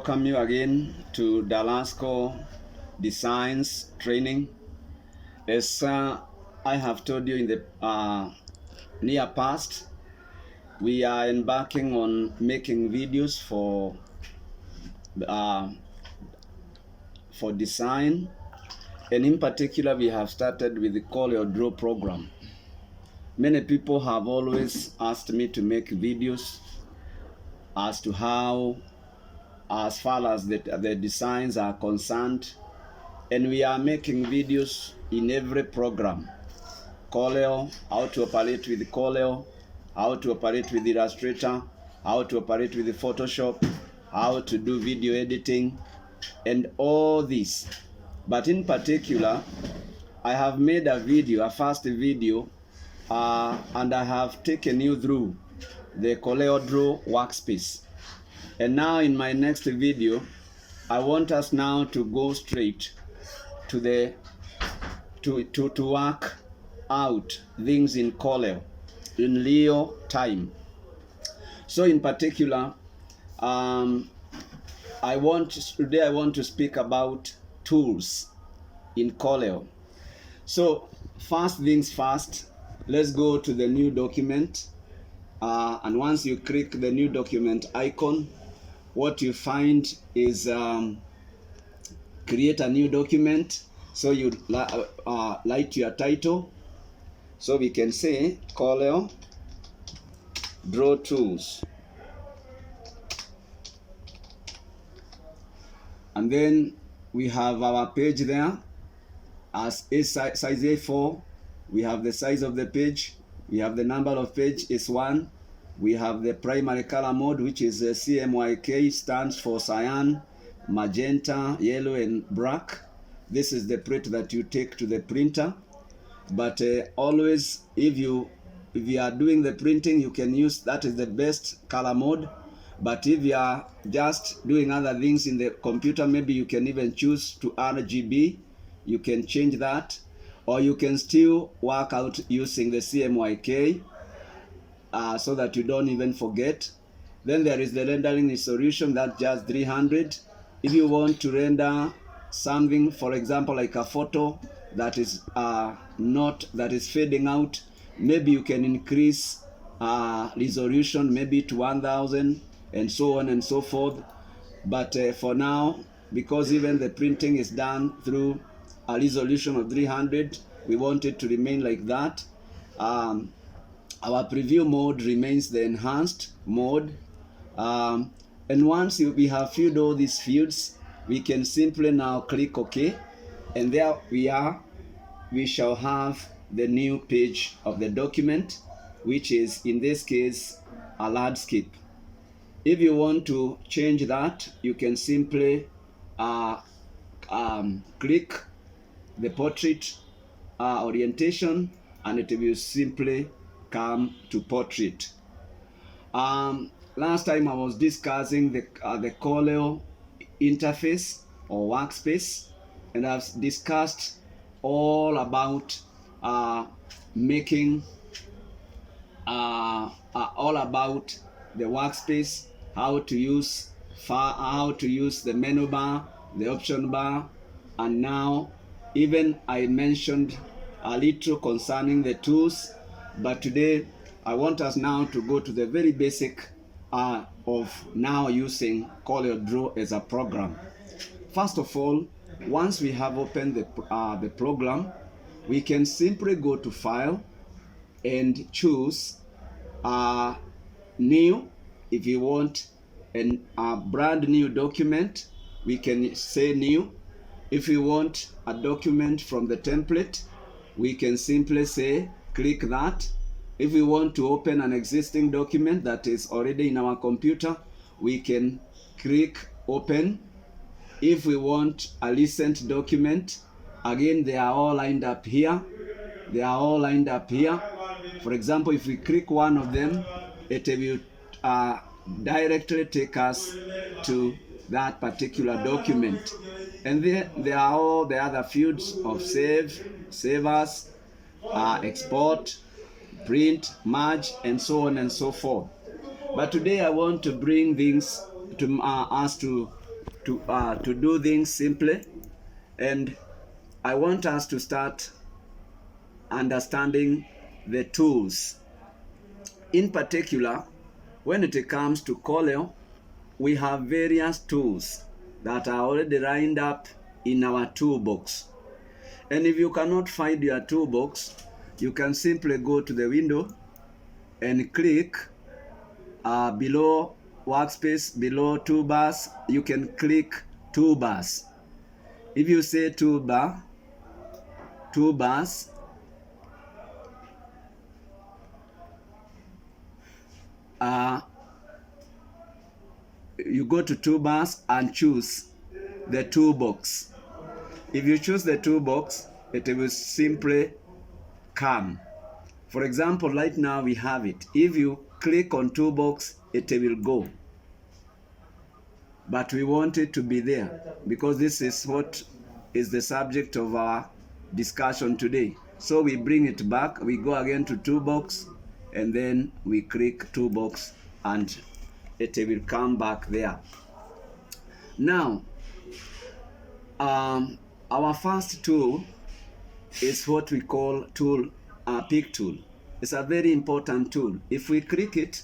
welcome you again to Dalasco Designs Training. As I have told you in the near past, we are embarking on making videos for design, and in particular we have started with the Corel Draw program. Many people have always asked me to make videos as to how, as far as the designs are concerned, and we are making videos in every program. Corel, how to operate with Corel, how to operate with Illustrator, how to operate with the Photoshop, how to do video editing, and all this. But in particular, I have made a video, a first video, and I have taken you through the Corel Draw workspace. And now in my next video, I want us now to go straight to the to work out things in Corel in real time. So in particular, I want to speak about tools in Corel. So first things first, let's go to the new document, and once you click the new document icon, what you find is create a new document. So you write your title. So we can say Corel Draw Tools, and then we have our page there as size A4. We have the size of the page, we have the number of page is 1, we have the primary color mode, which is CMYK, stands for cyan, magenta, yellow, and black. This is the print that you take to the printer. But always, if you are doing the printing, you can use that is the best color mode. But if you are just doing other things in the computer, maybe you can even choose to RGB. You can change that, or you can still work out using the CMYK, so that you don't even forget. Then there is the rendering resolution, that's just 300. If you want to render something, for example, like a photo that is that is fading out, maybe you can increase resolution maybe to 1000, and so on and so forth. But for now, because even the printing is done through a resolution of 300, we want it to remain like that. Our preview mode remains the enhanced mode, and once we have filled all these fields, we can simply now click OK, and there we are. We shall have the new page of the document, which is in this case a landscape. If you want to change that, you can simply click the portrait orientation, and it will simply come to portrait. Last time I was discussing the Corel interface or workspace, and I've discussed all about making all about the workspace, how to use the menu bar, the option bar, and now even I mentioned a little concerning the tools. But today I want us now to go to the very basic of now using Corel Draw as a program. First of all, once we have opened the program, we can simply go to File and choose New. If you want a brand new document, we can say New. If you want a document from the template, we can simply say click that. If we want to open an existing document that is already in our computer, we can click Open. If we want a recent document, again, they are all lined up here. They are all lined up here. For example, if we click one of them, it will directly take us to that particular document. And there are all the other fields of save as, export, print, merge, and so on and so forth. But today I want to bring things to us to to do things simply, and I want us to start understanding the tools. In particular, when it comes to Corel, we have various tools that are already lined up in our toolbox. And if you cannot find your toolbox, you can simply go to the window and click below workspace, below toolbars, you can click toolbars. If you say toolbars, you go to toolbars and choose the toolbox. If you choose the toolbox, it will simply come. For example, right now we have it. If you click on toolbox, it will go. But we want it to be there because this is what is the subject of our discussion today. So we bring it back, we go again to toolbox, and then we click toolbox and it will come back there. Now, our first tool is what we call pick tool. It's a very important tool. If we click it,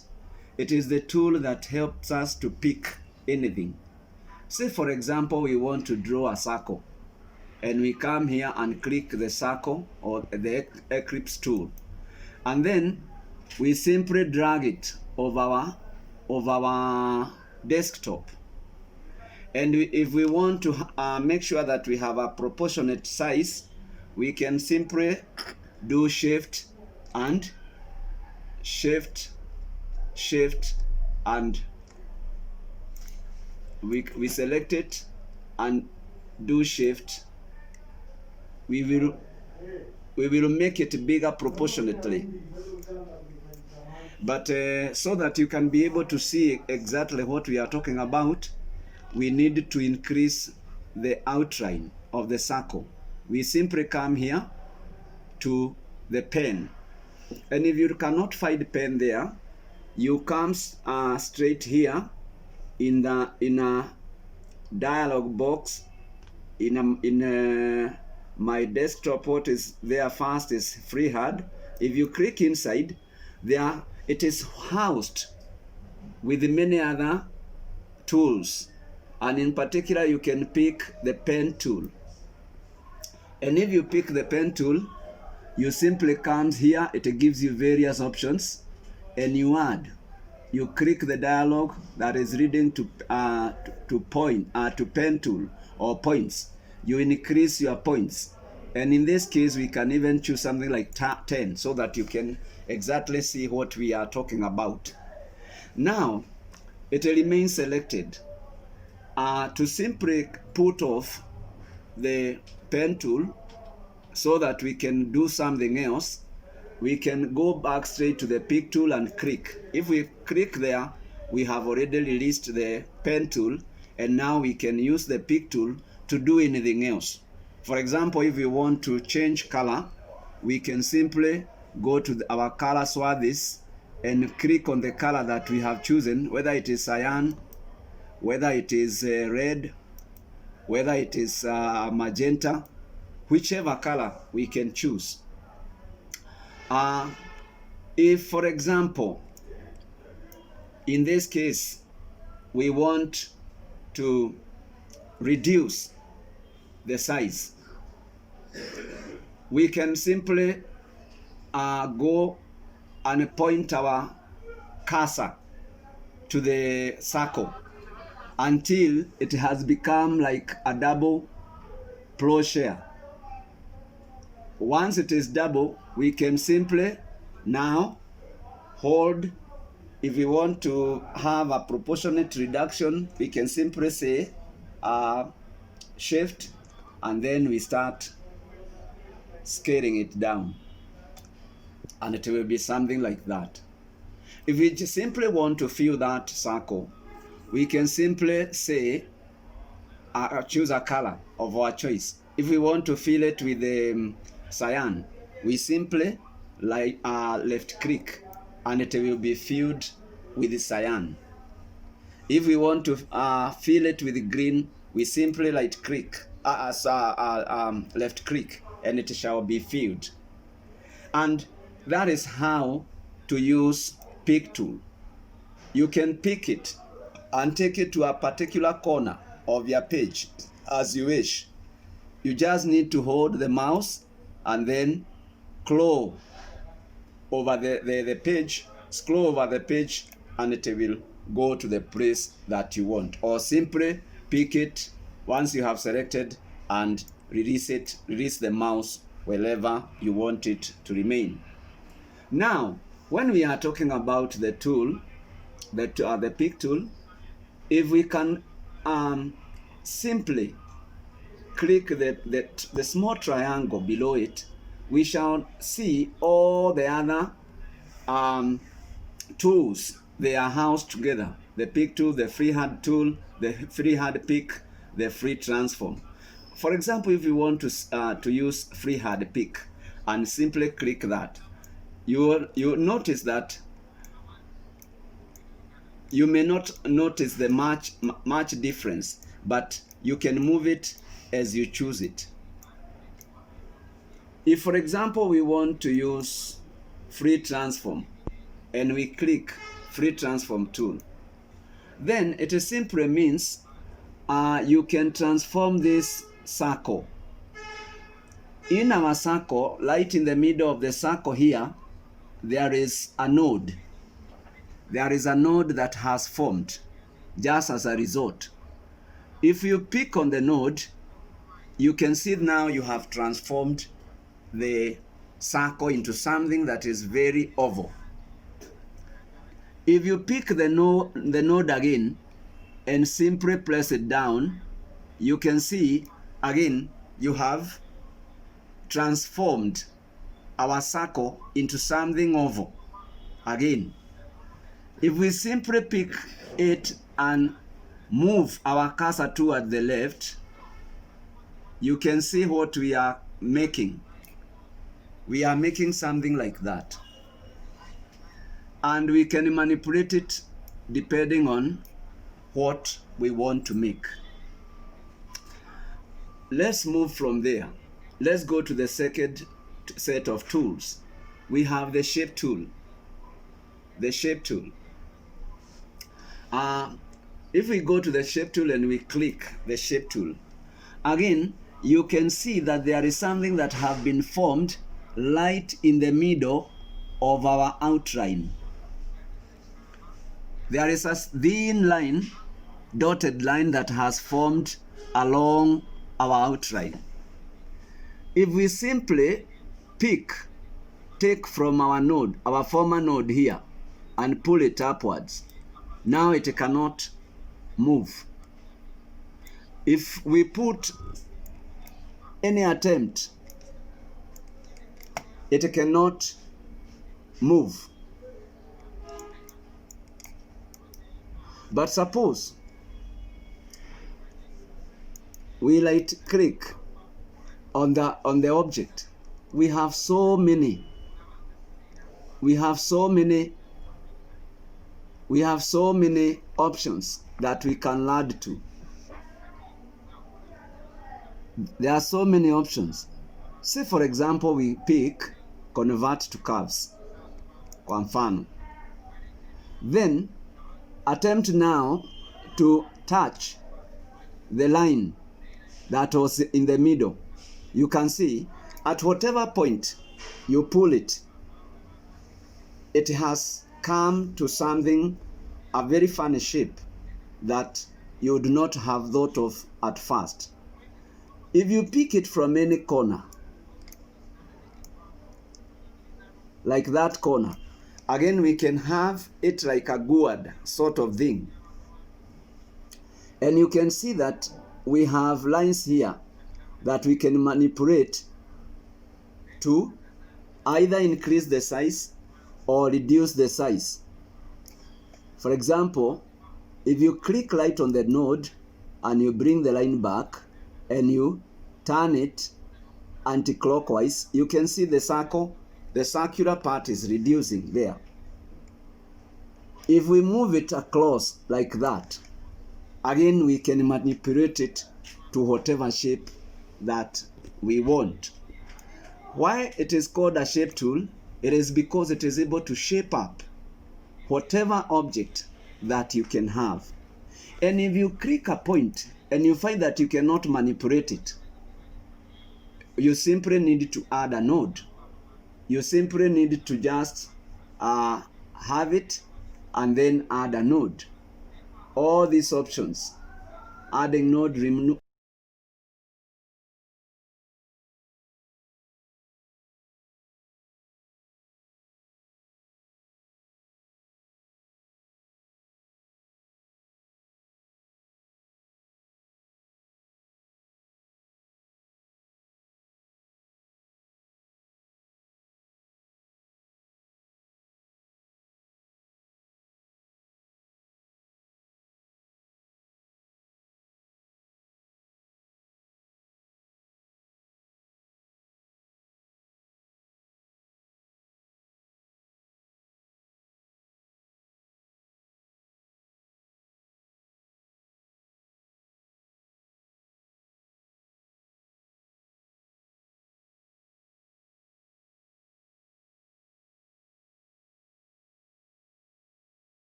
it is the tool that helps us to pick anything. Say for example, we want to draw a circle, and we come here and click the circle or the ellipse tool, and then we simply drag it over our desktop. And if we want to make sure that we have a proportionate size, we can simply do shift and we select it and do shift. We will make it bigger proportionately, but so that you can be able to see exactly what we are talking about, we need to increase the outline of the circle. We simply come here to the pen, and if you cannot find pen there, you come straight here in a dialog box in my desktop. What is there first is Freehand. If you click inside there, it is housed with many other tools, and in particular you can pick the pen tool. And if you pick the pen tool, you simply come here, it gives you various options, and you click the dialog that is reading to pen tool or points. You increase your points, and in this case we can even choose something like 10 so that you can exactly see what we are talking about. Now it remains selected. To simply put off the pen tool so that we can do something else, we can go back straight to the pick tool and click. If we click there, we have already released the pen tool, and now we can use the pick tool to do anything else. For example, if we want to change color, we can simply go to our color swaths and click on the color that we have chosen, whether it is cyan, whether it is red, whether it is magenta, whichever color we can choose. If, for example, in this case, we want to reduce the size, we can simply go and point our cursor to the circle until it has become like a double plowshare. Once it is double, we can simply now hold. If we want to have a proportionate reduction, we can simply say shift, and then we start scaling it down, and it will be something like that. If we just simply want to fill that circle, we can simply say choose a color of our choice. If we want to fill it with cyan, we simply left click, and it will be filled with cyan. If we want to fill it with green, we simply left click, and it shall be filled. And that is how to use pick tool. You can pick it and take it to a particular corner of your page as you wish. You just need to hold the mouse and then scroll over the page, and it will go to the place that you want. Or simply pick it once you have selected and release the mouse wherever you want it to remain. Now, when we are talking about the tool, the pick tool, if we can simply click the small triangle below it, we shall see all the other tools. They are housed together: the pick tool, the freehand tool, the freehand pick, the free transform. For example, if you want to use freehand pick and simply click that, you notice that you may not notice the much difference, but you can move it as you choose it. If, for example, we want to use free transform and we click free transform tool, then it simply means you can transform this circle. In our circle, right in the middle of the circle here, there is a node. There is a node that has formed just as a result. If you pick on the node, you can see now you have transformed the circle into something that is very oval. If you pick the node again and simply press it down, you can see again you have transformed our circle into something oval again. If we simply pick it and move our cursor toward the left, you can see what we are making. We are making something like that. And we can manipulate it depending on what we want to make. Let's move from there. Let's go to the second set of tools. We have the shape tool. The shape tool. If we go to the shape tool and we click the shape tool, again, you can see that there is something that have been formed right in the middle of our outline. There is a thin line, dotted line that has formed along our outline. If we simply take from our node, our former node here, and pull it upwards, now it cannot move. If we put any attempt, it cannot move. But suppose we right click on the object, we have so many options that we can add to. There are so many options. Say for example we pick convert to curves, kwa mfano. Then attempt now to touch the line that was in the middle. You can see at whatever point you pull it, it has come to something, a very funny shape that you would not have thought of at first. If you pick it from any corner, like that corner, again we can have it like a gourd sort of thing. And you can see that we have lines here that we can manipulate to either increase the size or reduce the size. For example, if you click right on the node and you bring the line back and you turn it anti-clockwise, you can see the circular part is reducing there. If we move it across like that, again we can manipulate it to whatever shape that we want. Why it is called a shape tool? It is because it is able to shape up whatever object that you can have. And if you click a point and you find that you cannot manipulate it, you simply need to add a node. You simply need to just have it and then add a node. All these options, adding node,